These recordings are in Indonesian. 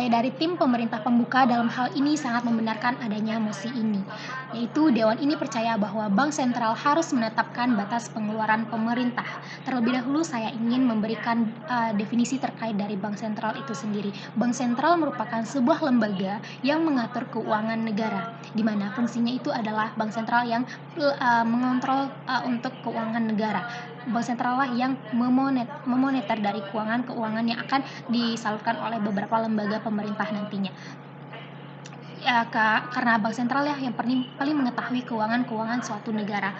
Dari tim pemerintah pembuka dalam hal ini sangat membenarkan adanya mosi ini, yaitu Dewan ini percaya bahwa Bank Sentral harus menetapkan batas pengeluaran pemerintah. Terlebih dahulu saya ingin memberikan definisi terkait dari Bank Sentral itu sendiri. Bank Sentral merupakan sebuah lembaga yang mengatur keuangan negara, di mana fungsinya itu adalah Bank Sentral yang mengontrol untuk keuangan negara. Bank Sentral lah yang memoneter dari keuangan yang akan disalurkan oleh beberapa lembaga pemerintah nantinya. Ya, karena Bank Sentral ya yang paling mengetahui keuangan suatu negara.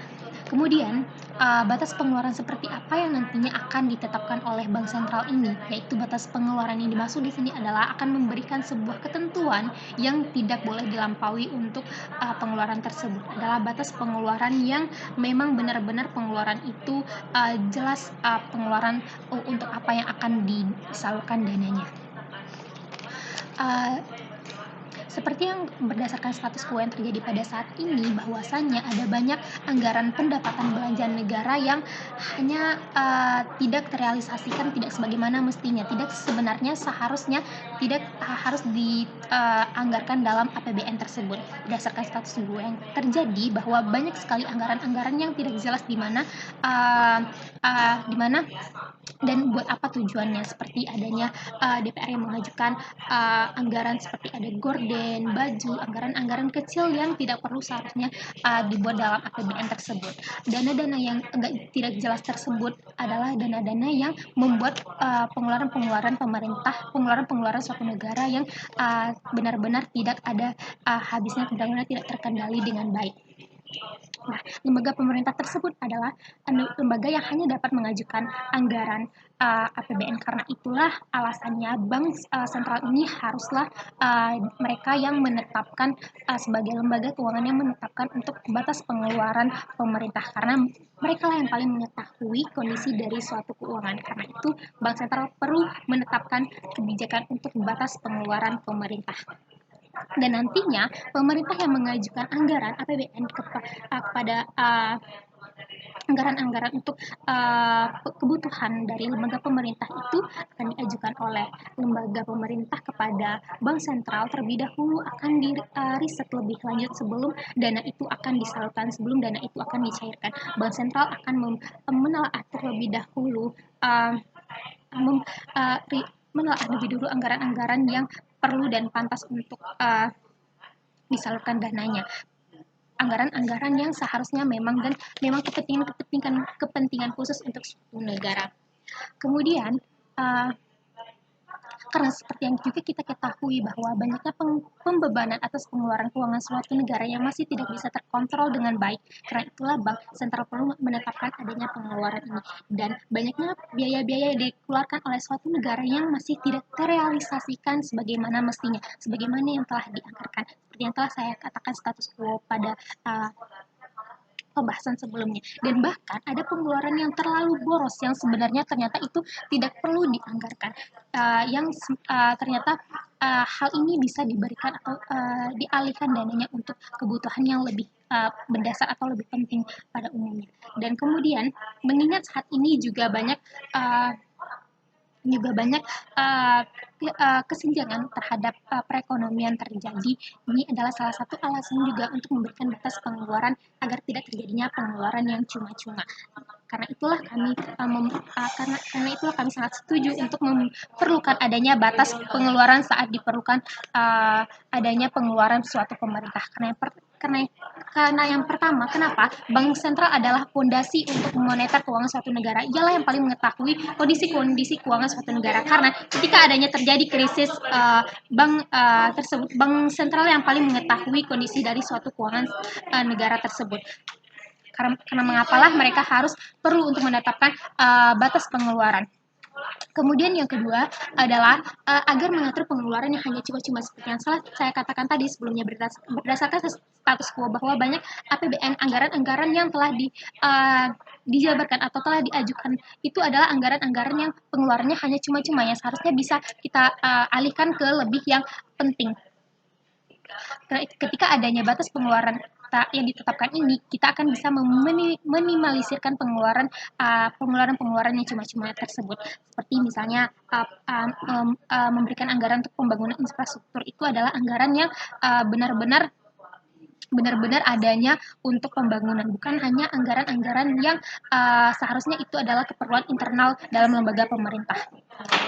Kemudian, batas pengeluaran seperti apa yang nantinya akan ditetapkan oleh Bank Sentral ini, yaitu batas pengeluaran yang dimaksud di sini adalah akan memberikan sebuah ketentuan yang tidak boleh dilampaui untuk pengeluaran tersebut. Adalah batas pengeluaran yang memang benar-benar pengeluaran itu jelas pengeluaran untuk apa yang akan disalurkan dananya. Seperti yang berdasarkan status quo yang terjadi pada saat ini, bahwasannya ada banyak anggaran pendapatan belanja negara yang hanya tidak terrealisasikan, tidak sebagaimana mestinya, tidak sebenarnya seharusnya tidak harus dianggarkan dalam APBN tersebut. Berdasarkan status quo yang terjadi, bahwa banyak sekali anggaran-anggaran yang tidak jelas di mana dan buat apa tujuannya, seperti adanya DPR yang mengajukan anggaran seperti ada gorden, baju, anggaran-anggaran kecil yang tidak perlu seharusnya dibuat dalam APBN tersebut. Dana-dana yang tidak jelas tersebut adalah dana-dana yang membuat pengeluaran-pengeluaran pemerintah, pengeluaran-pengeluaran suatu negara yang benar-benar tidak ada habisnya, benar-benar tidak terkendali dengan baik. Nah, lembaga pemerintah tersebut adalah lembaga yang hanya dapat mengajukan anggaran APBN. Karena itulah alasannya Bank Sentral ini haruslah mereka yang menetapkan sebagai lembaga keuangan yang menetapkan untuk batas pengeluaran pemerintah, karena mereka lah yang paling mengetahui kondisi dari suatu keuangan. Karena itu Bank Sentral perlu menetapkan kebijakan untuk batas pengeluaran pemerintah. Dan nantinya pemerintah yang mengajukan anggaran APBN kepada anggaran-anggaran untuk kebutuhan dari lembaga pemerintah itu akan diajukan oleh lembaga pemerintah kepada Bank Sentral. Terlebih dahulu akan di riset lebih lanjut sebelum dana itu akan disalurkan, sebelum dana itu akan dicairkan. Bank Sentral akan menelaah terlebih dahulu menelaah lebih dulu anggaran-anggaran yang perlu dan pantas untuk disalurkan dananya. Anggaran-anggaran yang seharusnya memang kepentingan khusus untuk suatu negara. Kemudian karena seperti yang juga kita ketahui bahwa banyaknya pembebanan atas pengeluaran keuangan suatu negara yang masih tidak bisa terkontrol dengan baik. Karena itulah Bank Sentral perlu menetapkan adanya pengeluaran ini. Dan banyaknya biaya-biaya yang dikeluarkan oleh suatu negara yang masih tidak terrealisasikan sebagaimana mestinya, sebagaimana yang telah dianggarkan. Seperti yang telah saya katakan status quo pada pembahasan sebelumnya. Dan bahkan ada pengeluaran yang terlalu boros yang sebenarnya ternyata itu tidak perlu dianggarkan, yang ternyata hal ini bisa diberikan atau dialihkan dananya untuk kebutuhan yang lebih mendasar atau lebih penting pada umumnya. Dan kemudian mengingat saat ini juga banyak kesenjangan terhadap perekonomian terjadi. Ini adalah salah satu alasan juga untuk memberikan batas pengeluaran agar tidak terjadinya pengeluaran yang cuma-cuma. Karena itulah kami sangat setuju untuk memerlukan adanya batas pengeluaran saat diperlukan adanya pengeluaran suatu pemerintah. Karena yang pertama, kenapa? Bank Sentral adalah fondasi untuk memonitor keuangan suatu negara. Ialah yang paling mengetahui kondisi keuangan suatu negara. Karena ketika adanya terjadi krisis bank tersebut, Bank Sentral yang paling mengetahui kondisi dari suatu keuangan negara tersebut. Karena mengapalah mereka perlu untuk menetapkan batas pengeluaran. Kemudian yang kedua adalah agar mengatur pengeluaran yang hanya cuma-cuma, seperti yang saya katakan tadi sebelumnya, berdasarkan status quo bahwa banyak APBN, anggaran-anggaran yang telah dijabarkan atau telah diajukan itu adalah anggaran-anggaran yang pengeluarannya hanya cuma-cuma, yang seharusnya bisa kita alihkan ke lebih yang penting. Ketika adanya batas pengeluaran yang ditetapkan ini, kita akan bisa meminimalisirkan pengeluaran yang cuma-cuma tersebut. Seperti misalnya memberikan anggaran untuk pembangunan infrastruktur itu adalah anggaran yang benar-benar benar-benar adanya untuk pembangunan, bukan hanya anggaran-anggaran yang seharusnya itu adalah keperluan internal dalam lembaga pemerintah.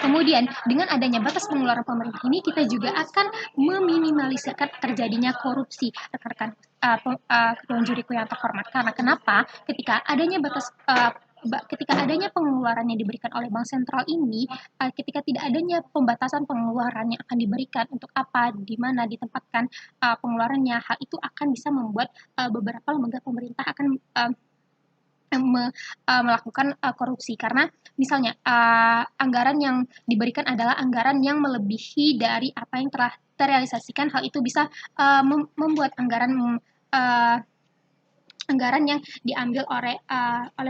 Kemudian, dengan adanya batas pengeluaran pemerintah ini, kita juga akan meminimalisirkan terjadinya korupsi, rekan-rekan Ketuan Juriku yang terhormat. Karena kenapa? Ketika adanya pengeluaran yang diberikan oleh Bank Sentral ini, ketika tidak adanya pembatasan pengeluaran yang akan diberikan untuk apa, di mana ditempatkan pengeluarannya, hal itu akan bisa membuat beberapa lembaga pemerintah akan melakukan korupsi, karena misalnya anggaran yang diberikan adalah anggaran yang melebihi dari apa yang telah terrealisasikan. Hal itu bisa membuat anggaran yang diambil oleh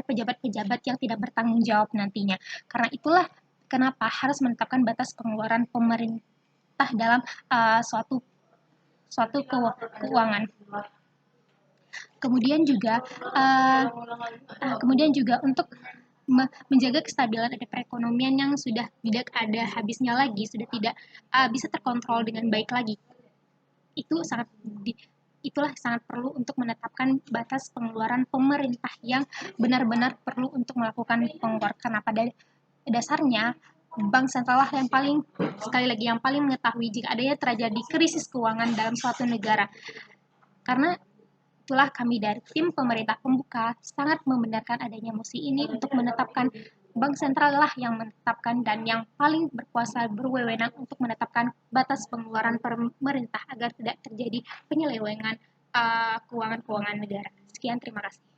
pejabat-pejabat yang tidak bertanggung jawab nantinya. Karena itulah kenapa harus menetapkan batas pengeluaran pemerintah dalam suatu keuangan. Kemudian juga untuk menjaga kestabilan ada perekonomian yang sudah tidak ada habisnya lagi, sudah tidak bisa terkontrol dengan baik lagi. Itulah sangat perlu untuk menetapkan batas pengeluaran pemerintah yang benar-benar perlu untuk melakukan pengeluaran. Karena pada dasarnya bank sentral yang paling mengetahui jika adanya terjadi krisis keuangan dalam suatu negara. Karena itulah kami dari tim pemerintah pembuka sangat membenarkan adanya mosi ini untuk menetapkan bank sentral lah yang menetapkan dan yang paling berkuasa berwenang untuk menetapkan batas pengeluaran pemerintah agar tidak terjadi penyelewengan keuangan negara. Sekian, terima kasih.